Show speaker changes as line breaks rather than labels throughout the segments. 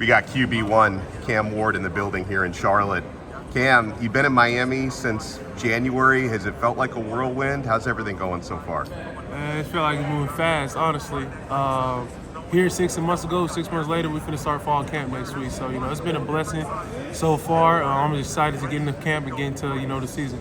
We got QB1, Cam Ward, in the building here in Charlotte. Cam, you've been in Miami since January. Has it felt like a whirlwind? How's everything going so far?
It felt like it's moving fast, honestly. Here 6 months ago, 6 months later, we're finna start fall camp next week. So, it's been a blessing so far. I'm excited to get into camp and get into, the season.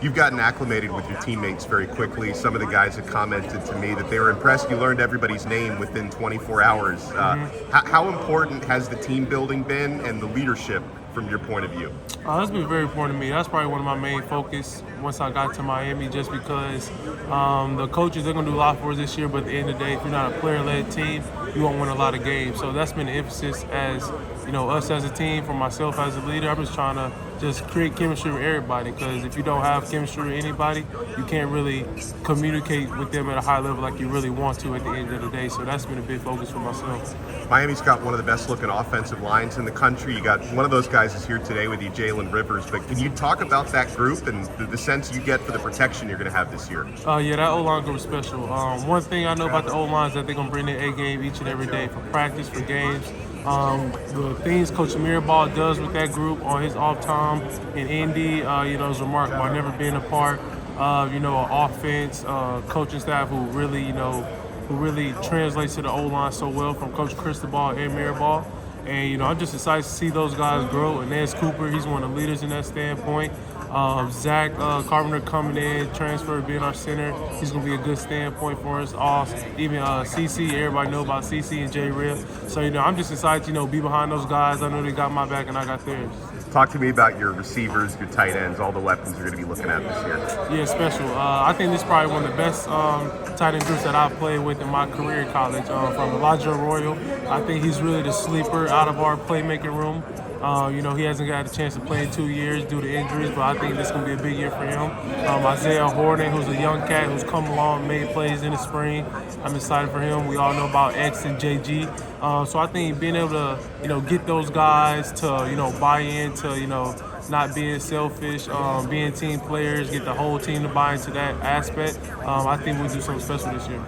You've gotten acclimated with your teammates very quickly. Some of the guys have commented to me that they were impressed you learned everybody's name within 24 hours. How important has the team building been and the leadership from your point of view?
That's been very important to me. That's probably one of my main focus once I got to Miami, just because the coaches, they're going to do a lot for us this year, but at the end of the day, if you're not a player-led team, you won't win a lot of games. So that's been the emphasis as, us as a team, for myself as a leader. I'm just trying to just create chemistry with everybody, because if you don't have chemistry with anybody, you can't really communicate with them at a high level like you really want to at the end of the day. So that's been a big focus for myself.
Miami's got one of the best looking offensive lines in the country. You got one of those guys is here today with you, Jalen Rivers. But can you talk about that group and the sense you get for the protection you're going to have this year?
Yeah, that O-line group is special. One thing I know about the O-line is that they're going to bring their A game each and every day for practice, for games. The things Coach Mirabal does with that group on his off time in Indy, is remarkable. I've never been a part of, an offense, coaching staff who really translates to the O-line so well, from Coach Cristobal and Mirabal. And, I'm just excited to see those guys grow. And Nez Cooper, he's one of the leaders in that standpoint. Zach Carpenter coming in, transfer, being our center. He's going to be a good standpoint for us all. Even CC, everybody know about CC and J Real. So, I'm just excited to, be behind those guys. I know they got my back and I got theirs.
Talk to me about your receivers, your tight ends, all the weapons you're going to be looking at this year.
Yeah, special. I think this is probably one of the best tight end groups that I've played with in my career in college. From Elijah Arroyo, I think he's really the sleeper out of our playmaking room. He hasn't got a chance to play in 2 years due to injuries, but I think this is going to be a big year for him. Isaiah Horton, who's a young cat who's come along, made plays in the spring. I'm excited for him. We all know about X and JG. So I think being able to, get those guys to, buy into, not being selfish, being team players, get the whole team to buy into that aspect, I think we'll do something special this year.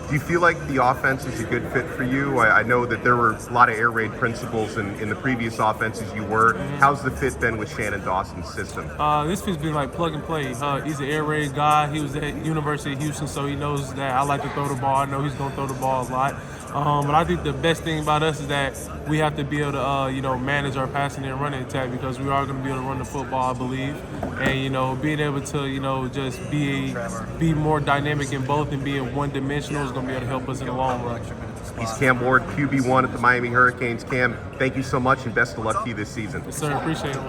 Do you feel like the offense is a good fit for you? I know that there were a lot of air raid principles in the previous offenses you were. How's the fit been with Shannon Dawson's system?
This fit's been like plug and play. He's an air raid guy. He was at University of Houston, so he knows that I like to throw the ball. I know he's going to throw the ball a lot. But I think the best thing about us is that we have to be able to, manage our passing and running attack, because we are going to be able to run the football, I believe. And, being able to, just be more dynamic in both and being one-dimensional is going to be able to help us in the long run.
He's Cam Ward, QB1 at the Miami Hurricanes. Cam, thank you so much and best of luck to you this season.
Yes, sir. Appreciate it.